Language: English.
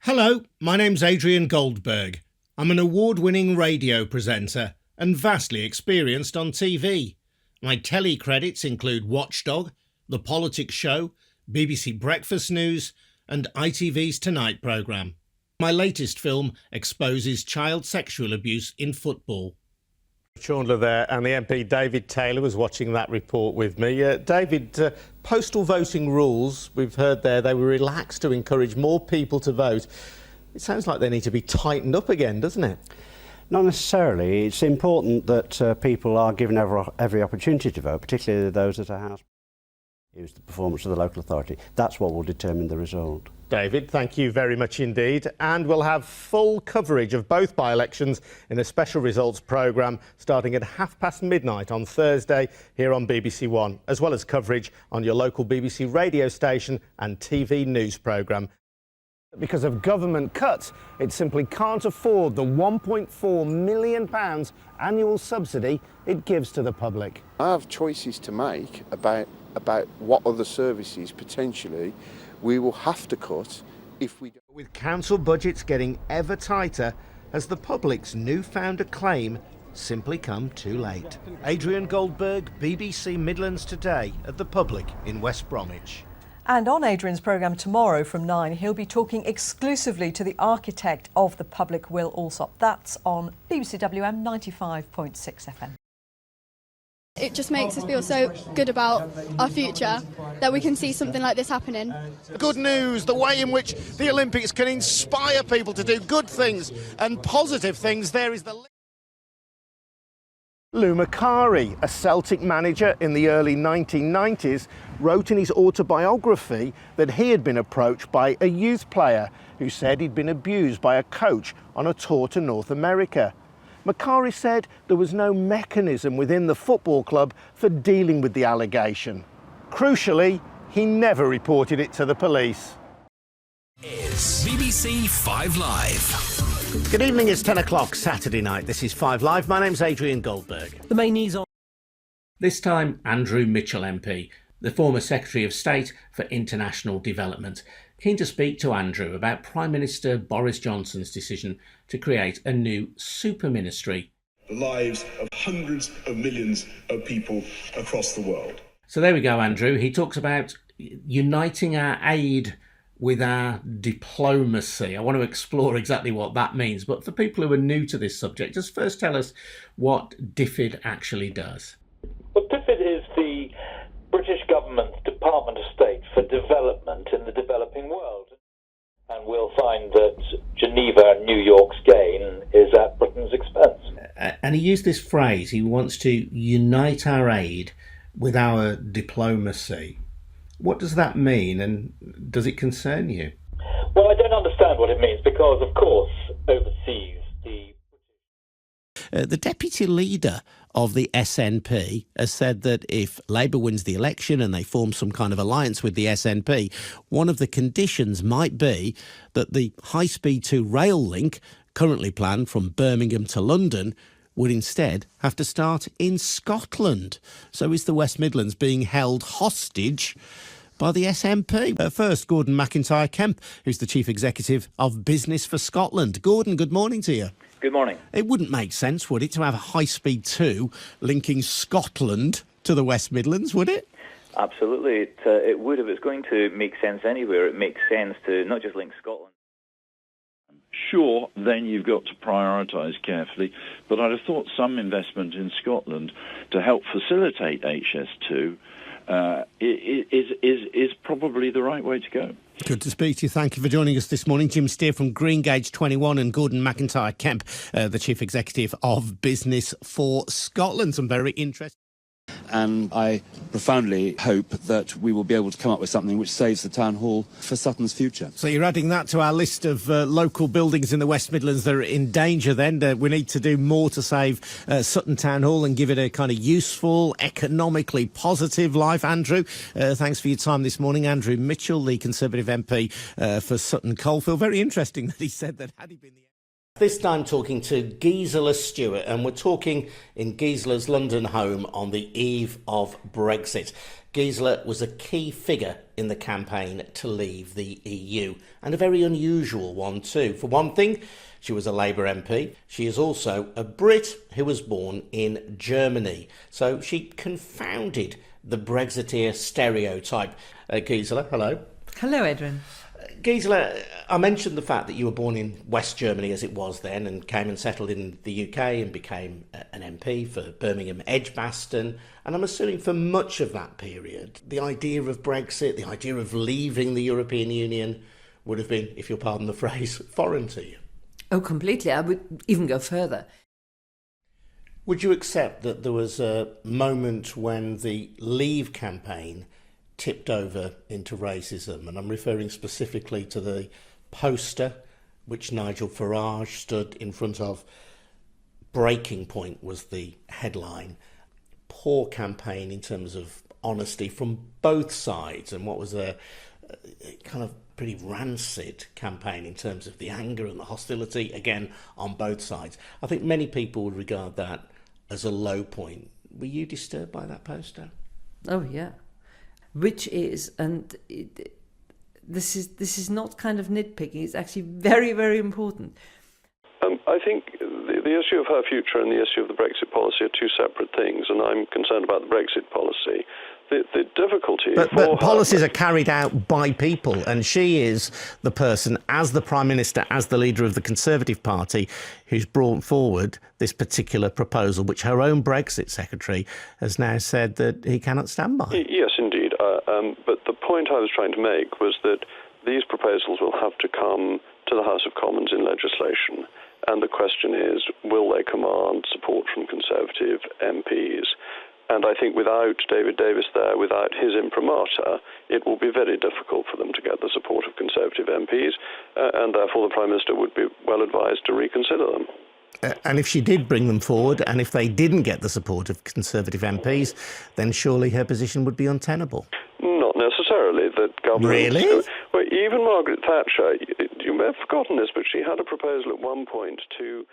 Hello, my name's Adrian Goldberg. I'm an award-winning radio presenter and vastly experienced on TV. My telly credits include Watchdog, The Politics Show, BBC Breakfast News and ITV's Tonight programme. My latest film exposes child sexual abuse in football. Chandler there, and the MP David Taylor was watching that report with me. David, postal voting rules, we've heard there, they were relaxed to encourage more people to vote. It sounds like they need to be tightened up again, doesn't it? Not necessarily. It's important that people are given every opportunity to vote, particularly those at a house. Use the performance of the local authority. That's what will determine the result. David, thank you very much indeed. And we'll have full coverage of both by-elections in a special results programme starting at midnight on Thursday here on BBC One, as well as coverage on your local BBC radio station and TV news programme. Because of government cuts, it simply can't afford the £1.4 million annual subsidy it gives to the public. I have choices to make about what other services potentially we will have to cut if we don't. With council budgets getting ever tighter, has the public's newfound acclaim simply come too late? Adrian Goldberg, BBC Midlands Today at the Public in West Bromwich. And on Adrian's programme tomorrow from 9, he'll be talking exclusively to the architect of the Public, Will Alsop. That's on BBC WM 95.6 FM. It just makes us feel so good about our future that we can see something like this happening. Good news, the way in which the Olympics can inspire people to do good things and positive things. There is the Lou Macari, a Celtic manager in the early 1990s, wrote in his autobiography that he had been approached by a youth player who said he'd been abused by a coach on a tour to North America. Macari said there was no mechanism within the football club for dealing with the allegation. Crucially, he never reported it to the police. Is BBC 5 Live. Good evening, it's 10 o'clock Saturday night. This is 5 Live. My name's Adrian Goldberg. The main news on. This time, Andrew Mitchell MP, the former Secretary of State for International Development. Keen to speak to Andrew about Prime Minister Boris Johnson's decision to create a new super ministry. The lives of hundreds of millions of people across the world. So there we go, Andrew. He talks about uniting our aid with our diplomacy. I want to explore exactly what that means. But for people who are new to this subject, just first tell us what DFID actually does. Well, DFID is the British government's Department of State for Development in the developing world. And we'll find that Geneva and New York's gain is at Britain's expense. And he used this phrase, he wants to unite our aid with our diplomacy. What does that mean, and does it concern you? Well, I don't understand what it means because, of course, overseas, the deputy leader of the SNP has said that if Labour wins the election and they form some kind of alliance with the SNP, one of the conditions might be that the high-speed 2 rail link, currently planned from Birmingham to London, would instead have to start in Scotland. So is the West Midlands being held hostage by the SNP? First, Gordon McIntyre-Kemp, who's the Chief Executive of Business for Scotland. Gordon, good morning to you. Good morning. It wouldn't make sense, would it, to have a high-speed 2 linking Scotland to the West Midlands, would it? Absolutely. It would. If it's going to make sense anywhere, it makes sense to not just link Scotland. Sure, then you've got to prioritise carefully, but I'd have thought some investment in Scotland to help facilitate HS2 is probably the right way to go. Good to speak to you. Thank you for joining us this morning. Jim Steer from Greengage 21 and Gordon McIntyre-Kemp, the Chief Executive of Business for Scotland. Some very interesting. And I profoundly hope that we will be able to come up with something which saves the town hall for Sutton's future. So you're adding that to our list of local buildings in the West Midlands that are in danger then. We need to do more to save Sutton Town Hall and give it a kind of useful, economically positive life. Andrew, thanks for your time this morning. Andrew Mitchell, the Conservative MP for Sutton Coldfield. Very interesting that he said that had he been the... This time talking to Gisela Stewart, and we're talking in Gisela's London home on the eve of Brexit. Gisela was a key figure in the campaign to leave the EU, and a very unusual one too. For one thing, she was a Labour MP. She is also a Brit who was born in Germany. So she confounded the Brexiteer stereotype. Gisela, hello. Hello, Adrian. Gisela, I mentioned the fact that you were born in West Germany as it was then and came and settled in the UK and became an MP for Birmingham Edgbaston. And I'm assuming for much of that period, the idea of Brexit, the idea of leaving the European Union would have been, if you'll pardon the phrase, foreign to you. Oh, completely. I would even go further. Would you accept that there was a moment when the Leave campaign tipped over into racism? And I'm referring specifically to the poster which Nigel Farage stood in front of. Breaking point was the headline. Poor campaign in terms of honesty from both sides, and what was a kind of pretty rancid campaign in terms of the anger and the hostility, again, on both sides. I think many people would regard that as a low point. Were you disturbed by that poster? Oh, yeah. Which is, and this is not kind of nitpicking, it's actually very, very important. I think the issue of her future and the issue of the Brexit policy are two separate things, and I'm concerned about the Brexit policy. The difficulty... But policies are carried out by people, and she is the person, as the Prime Minister, as the leader of the Conservative Party, who's brought forward this particular proposal, which her own Brexit secretary has now said that he cannot stand by. Yes, indeed. But the point I was trying to make was that these proposals will have to come to the House of Commons in legislation, and the question is, will they command support from Conservative MPs? And I think without David Davis there, without his imprimatur, it will be very difficult for them to get the support of Conservative MPs, and therefore the Prime Minister would be well advised to reconsider them. And if she did bring them forward, and if they didn't get the support of Conservative MPs, then surely her position would be untenable. Not necessarily. That government... Really? Well, even Margaret Thatcher, you may have forgotten this, but she had a proposal at one point to